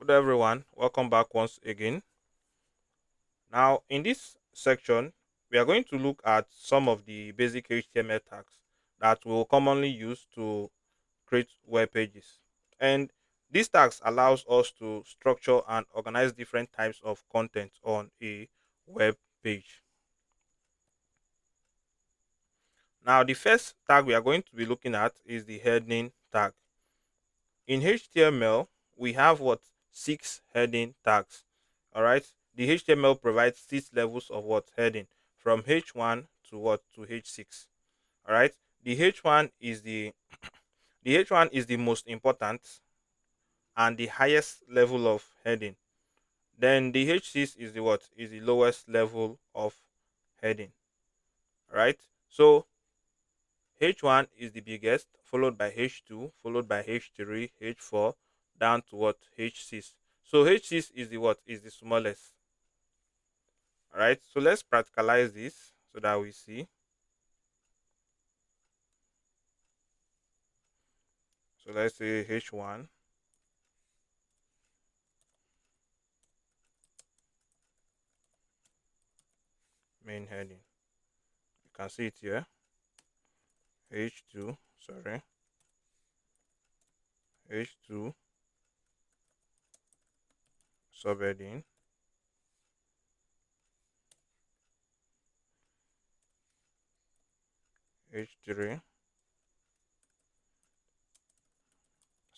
Hello everyone, welcome back once again. Now in this section, we are going to look at some of the basic HTML tags that we'll commonly use to create web pages. And these tags allows us to structure and organize different types of content on a web page. Now the first tag we are going to be looking at is the heading tag. In HTML, we have what? Six heading tags. All right. The HTML provides six levels of what? Heading from H1 to what? To H6. All right. The H1 is the H1 is the most important and the highest level of heading. Then the H6 is the what? Is the lowest level of heading. All right. So H1 is the biggest, followed by H2, followed by H3, H4, down to what? H6. So H6 is the what? Is the smallest. All right. So let's practicalize this so that we see. So let's say H1 main heading. You can see it here. H2, sorry, H2 subheading, H3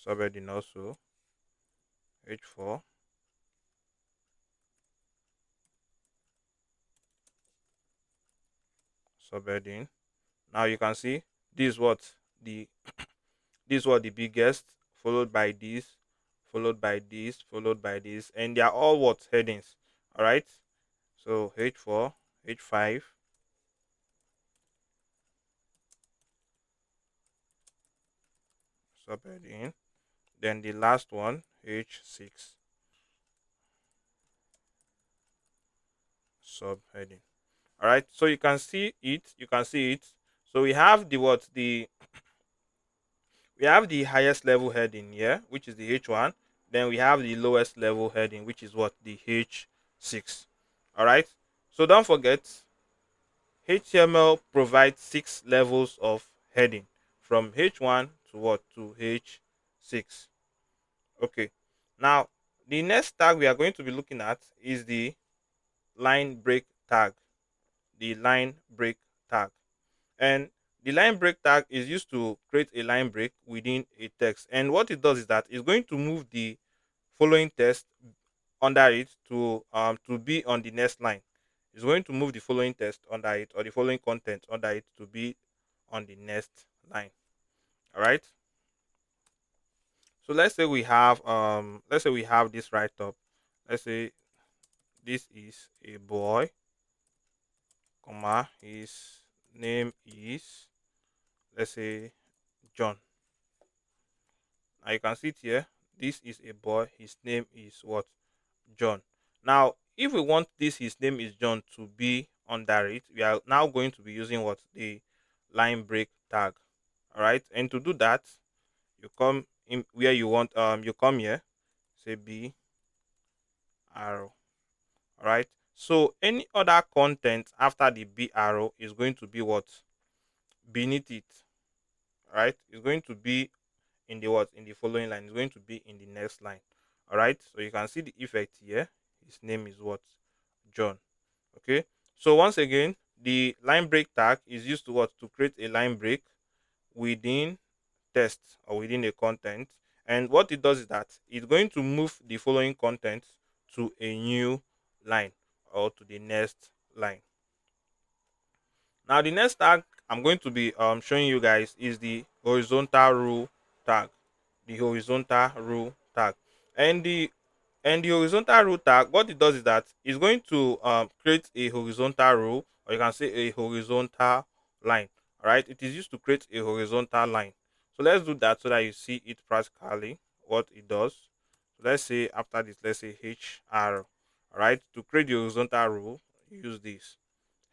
subheading also, H4 subheading. Now you can see this is what the this was the biggest, followed by this, followed by this, followed by this, and they are all what? Headings. All right. So H4, H5, subheading. Then the last one, H6, subheading. All right. So you can see it. You can see it. So we have the what? We have the highest level heading here, which is the H1. Then we have the lowest level heading, which is what? The H6. All right. So don't forget, HTML provides six levels of heading from H1 to what? To H6. Okay. Now, the next tag we are going to be looking at is the line break tag. The line break tag. And the line break tag is used to create a line break within a text. And what it does is that it's going to move the following text under it to be on the next line. It's going to move the following text under it or the following content under it to be on the next line. All right. So let's say we have this right up. Let's say this is a boy, comma, his name is, let's say, John. Now you can see it here. This is a boy, his name is what? John. Now, if we want this his name is John to be under it, we are now going to be using what? The line break tag. All right. And to do that, you come in where you want, you come here, say B arrow. All right. So any other content after the B arrow is going to be what? Beneath it. All right. It's going to be in the what? In the following line. It's going to be in the next line. All right. So you can see the effect here. His name is what? John. Okay. So once again, the line break tag is used to what? To create a line break within text or within a content. And what it does is that it's going to move the following content to a new line or to the next line. Now the next tag I'm going to be showing you guys is the horizontal rule tag. The horizontal rule tag. And the horizontal rule tag, what it does is that it's going to create a horizontal rule, or you can say a horizontal line. All right, it is used to create a horizontal line. So let's do that so that you see it practically what it does. So let's say after this, let's say HR. All right, to create the horizontal rule, use this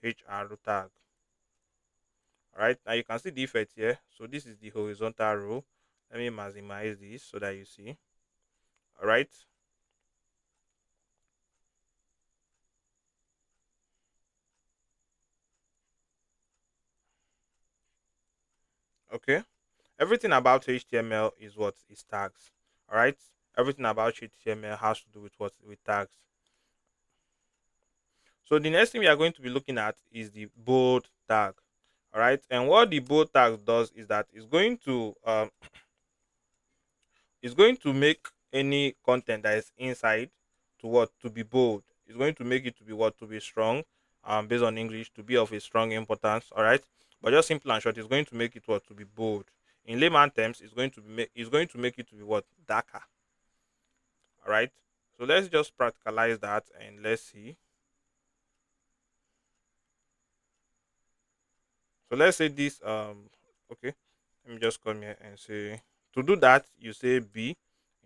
HR tag. All right, now you can see the effect here. So this is the horizontal rule. Let me maximize this so that you see. All right. Okay, everything about HTML is what is tags. All right, everything about HTML has to do with what, with tags. So the next thing we are going to be looking at is the bold tag. All right, and what the bold tag does is that it's going to make any content that is inside to what, to be bold. It's going to make it to be what, to be strong, based on English, to be of a strong importance. All right, but just simple and short, it's going to make it what, to be bold. In layman terms, it's going to make it to be what, darker. All right, so let's just practicalize that and let's see. So let's say this okay, let me just come here and say, to do that you say B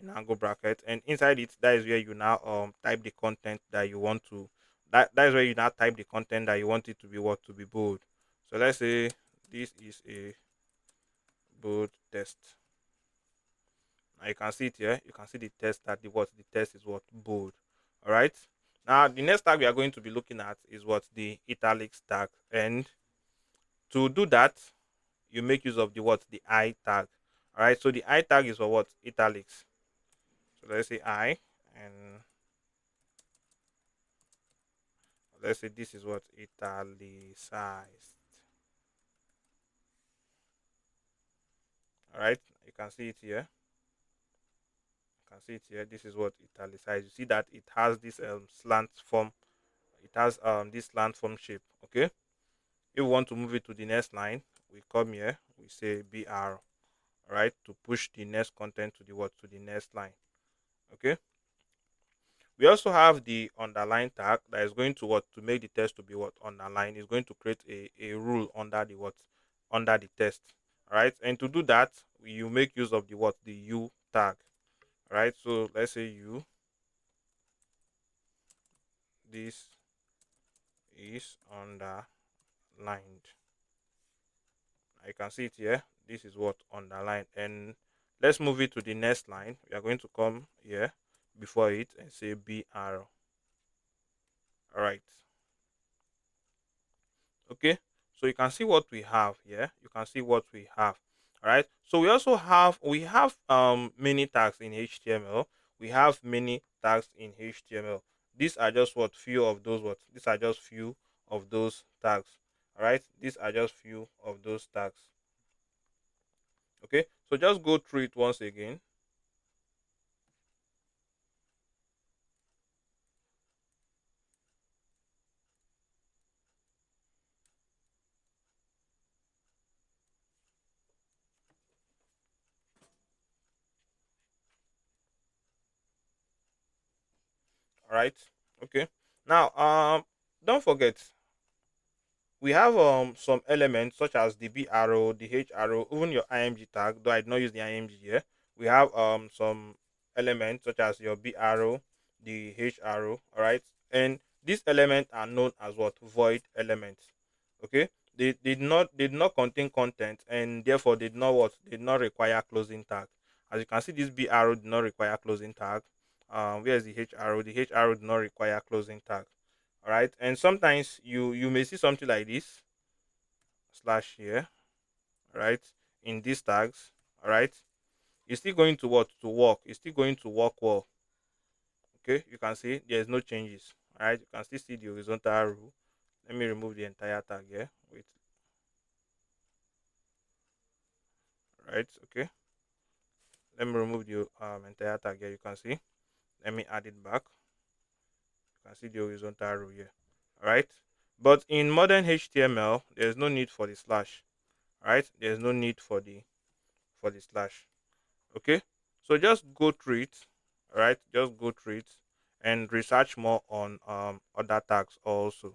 in angle bracket, and inside it, that is where you now type the content that you want to, that is where you now type the content that you want it to be what, to be bold. So let's say this is a bold test. Now you can see it here, you can see the test, that the test is what, bold. All right, now the next tag we are going to be looking at is what, the italics tag, and to do that you make use of the what, the I tag. All right, so the I tag is for what, italics. So let's say I, and let's say this is what, italicized. All right, you can see it here, you can see it here, this is what, italicized. You see that it has this slant form, it has this slant form shape. Okay, if we want to move it to the next line, we come here, we say br. All right, to push the next content to the what, to the next line. Okay, we also have the underline tag that is going to what, to make the text to be what, underline. Is going to create a rule under the what, under the text. All right, and to do that you make use of the what, the u tag. All right, so let's say u, this is underlined. You can see it here, this is what, underlined. And let's move it to the next line. We are going to come here before it and say br. All right, okay, so you can see what we have here, you can see what we have. All right, so we have many tags in HTML. We have many tags in HTML. These are just what, few of those what, these are just few of those tags. All right, these are just few of those tags. Okay, so just go through it once again. All right, okay, now don't forget, we have some elements such as the b arrow, the h arrow, even your img tag, though I did not use the img here. We have some elements such as your b arrow, the h arrow. All right, and these elements are known as what, void elements. Okay, they did not contain content, and therefore they did not what, they did not require closing tag. As you can see, this b arrow did not require closing tag. Where's the h arrow? The h arrow did not require closing tag. All right, and sometimes you may see something like this slash here. All right, in these tags. All right, it's still going to what, to work, it's still going to work well. Okay, you can see there's no changes. All right, you can still see the horizontal rule. Let me remove the entire tag here. Wait. All right, okay, let me remove the entire tag here. You can see, let me add it back. You can see the horizontal rule here. All right, but in modern HTML there's no need for the slash. All right, there's no need for the slash. Okay, so just go through it. All right, just go through it and research more on other tags also.